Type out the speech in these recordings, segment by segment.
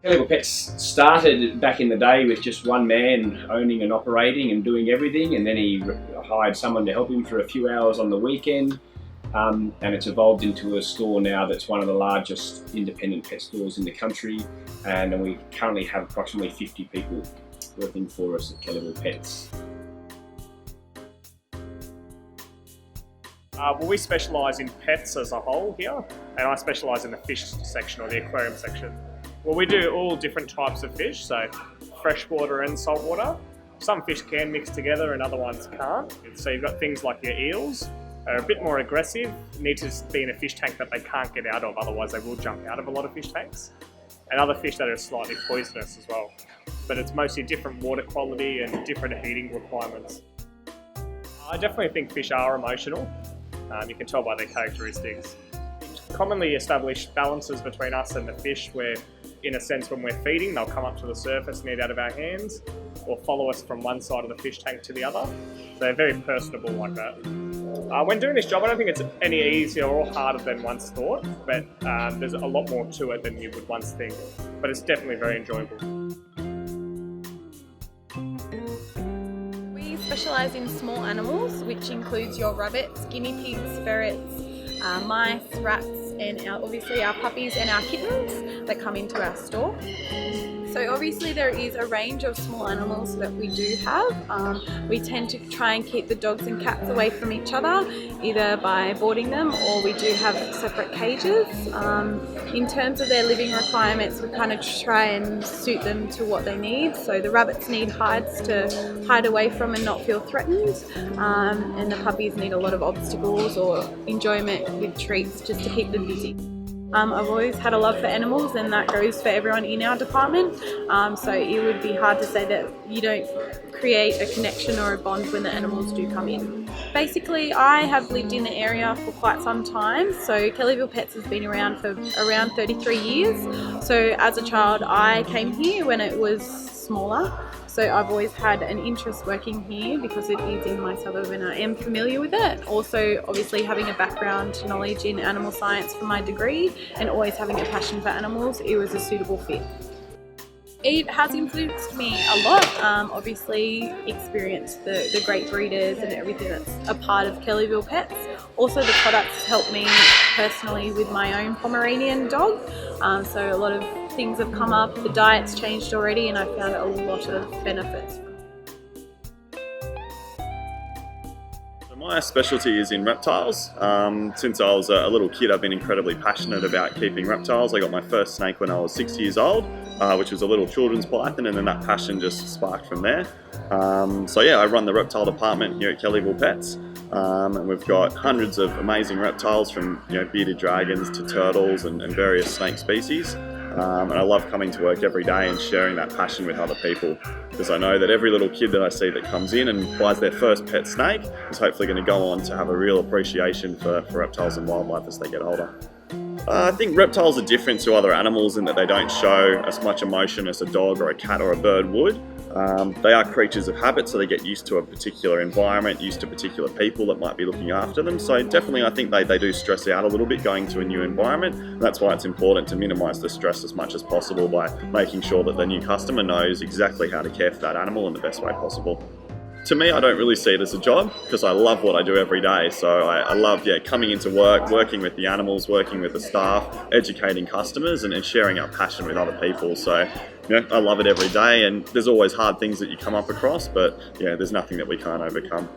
Kellyville Pets started back in the day with just one man owning and operating and doing everything, and then he hired someone to help him for a few hours on the weekend, and it's evolved into a store now that's one of the largest independent pet stores in the country, and we currently have approximately 50 people working for us at Kellyville Pets. Well, we specialise in pets as a whole here, and I specialise in the fish section or the aquarium section. Well, we do all different types of fish, so freshwater and saltwater. Some fish can mix together and other ones can't. So you've got things like your eels, are a bit more aggressive, need to be in a fish tank that they can't get out of, otherwise they will jump out of a lot of fish tanks. And other fish that are slightly poisonous as well. But it's mostly different water quality and different heating requirements. I definitely think fish are emotional. You can tell by their characteristics. Commonly established balances between us and the fish where, in a sense, when we're feeding, they'll come up to the surface and eat out of our hands, or follow us from one side of the fish tank to the other. So they're very personable like that. When doing this job, I don't think it's any easier or harder than once thought, but there's a lot more to it than you would once think. But it's definitely very enjoyable. We specialise in small animals, which includes your rabbits, guinea pigs, ferrets, mice, rats, and obviously our puppies and our kittens that come into our store. So obviously there is a range of small animals that we do have. We tend to try and keep the dogs and cats away from each other, either by boarding them, or we do have separate cages. In terms of their living requirements, we kind of try and suit them to what they need. So the rabbits need hides to hide away from and not feel threatened, and the puppies need a lot of obstacles or enjoyment with treats just to keep them busy. I've always had a love for animals, and that goes for everyone in our department, so it would be hard to say that you don't create a connection or a bond when the animals do come in. Basically, I have lived in the area for quite some time, so Kellyville Pets has been around for around 33 years. So as a child I came here when it was smaller. So I've always had an interest working here because it is in my suburb and I am familiar with it. Also, obviously having a background knowledge in animal science for my degree and always having a passion for animals, it was a suitable fit. It has influenced me a lot. Obviously experienced the great breeders and everything that's a part of Kellyville Pets. Also the products helped me personally with my own Pomeranian dog. So a lot of things have come up, the diet's changed already, and I found a lot of benefits. My specialty is in reptiles. Since I was a little kid, I've been incredibly passionate about keeping reptiles. I got my first snake when I was 6 years old, which was a little children's python, and then that passion just sparked from there. So yeah, I run the reptile department here at Kellyville Pets, and we've got hundreds of amazing reptiles from bearded dragons to turtles and various snake species. And I love coming to work every day and sharing that passion with other people, because I know that every little kid that I see that comes in and buys their first pet snake is hopefully going to go on to have a real appreciation for reptiles and wildlife as they get older. I think reptiles are different to other animals in that they don't show as much emotion as a dog or a cat or a bird would. They are creatures of habit, so they get used to a particular environment, used to particular people that might be looking after them. So definitely I think they do stress out a little bit going to a new environment. And that's why it's important to minimise the stress as much as possible by making sure that the new customer knows exactly how to care for that animal in the best way possible. To me, I don't really see it as a job because I love what I do every day. So I love coming into work, working with the animals, working with the staff, educating customers and sharing our passion with other people. So I love it every day, and there's always hard things that you come up across, but there's nothing that we can't overcome.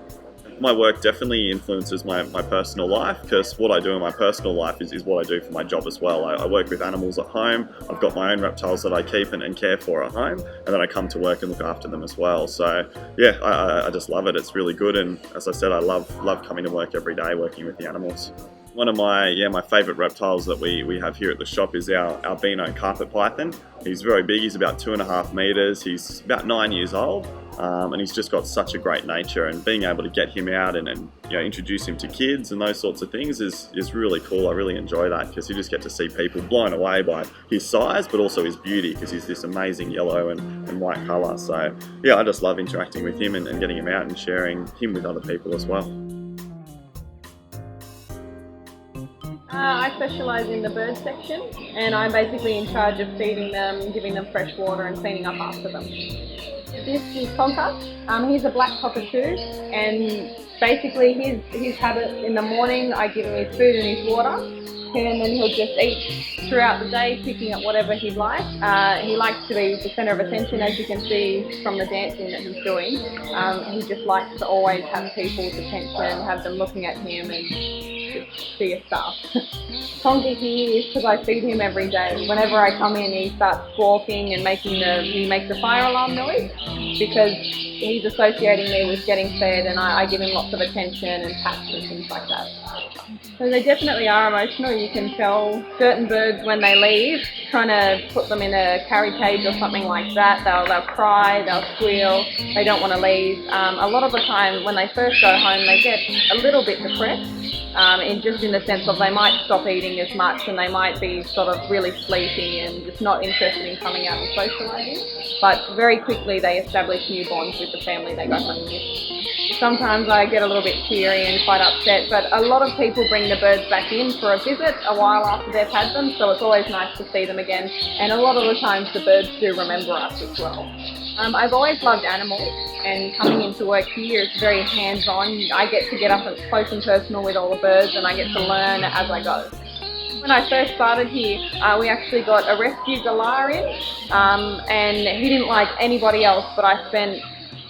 My work definitely influences my personal life, because what I do in my personal life is what I do for my job as well. I work with animals at home, I've got my own reptiles that I keep and care for at home, and then I come to work and look after them as well. So yeah, I just love it. It's really good, and as I said, I love coming to work every day working with the animals. One of my favourite reptiles that we have here at the shop is our albino carpet python. He's very big, he's about 2.5 metres, he's about 9 years old, and he's just got such a great nature, and being able to get him out and introduce him to kids and those sorts of things is really cool. I really enjoy that because you just get to see people blown away by his size but also his beauty, because he's this amazing yellow and white colour. So yeah, I just love interacting with him and getting him out and sharing him with other people as well. I specialise in the bird section, and I'm basically in charge of feeding them, giving them fresh water and cleaning up after them. This is Tonka. He's a black cockatoo, and basically his habit in the morning, I give him his food and his water, and then he'll just eat throughout the day, picking up whatever he'd like. He likes to be the centre of attention, as you can see from the dancing that he's doing. He just likes to always have people's attention, have them looking at him and just be a star. Tonga here is because I feed him every day. Whenever I come in, he starts squawking and he makes a fire alarm noise because he's associating me with getting fed, and I give him lots of attention and pats and things like that. So they definitely are emotional. You can tell certain birds when they leave, trying to put them in a carry cage or something like that, they'll cry, they'll squeal, they don't want to leave. A lot of the time when they first go home, they get a little bit depressed, in the sense of they might stop eating as much and they might be sort of really sleepy and just not interested in coming out and socialising. But very quickly they establish new bonds with the family they go home with. Sometimes I get a little bit teary and quite upset, but a lot of people bring the birds back in for a visit a while after they've had them, so it's always nice to see them again. And a lot of the times the birds do remember us as well. I've always loved animals, and coming into work here is very hands-on. I get to get up and close and personal with all the birds, and I get to learn as I go. When I first started here, we actually got a rescue galah in, and he didn't like anybody else, but I spent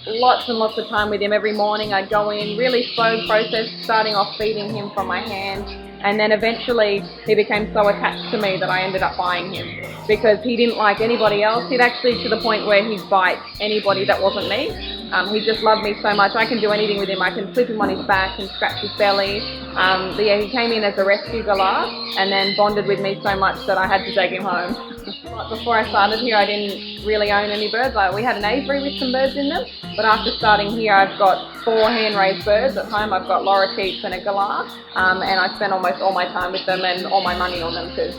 lots and lots of time with him every morning. I'd go in, really slow process, starting off feeding him from my hand, and then eventually he became so attached to me that I ended up buying him because he didn't like anybody else. He'd actually to the point where he'd bite anybody that wasn't me. He just loved me so much. I can do anything with him. I can flip him on his back and scratch his belly. But yeah, he came in as a rescue galah and then bonded with me so much that I had to take him home. Before I started here, I didn't really own any birds. We had an aviary with some birds in them, but after starting here, I've got 4 hand-raised birds at home. I've got lorikeets and a galah, and I spend almost all my time with them and all my money on them too.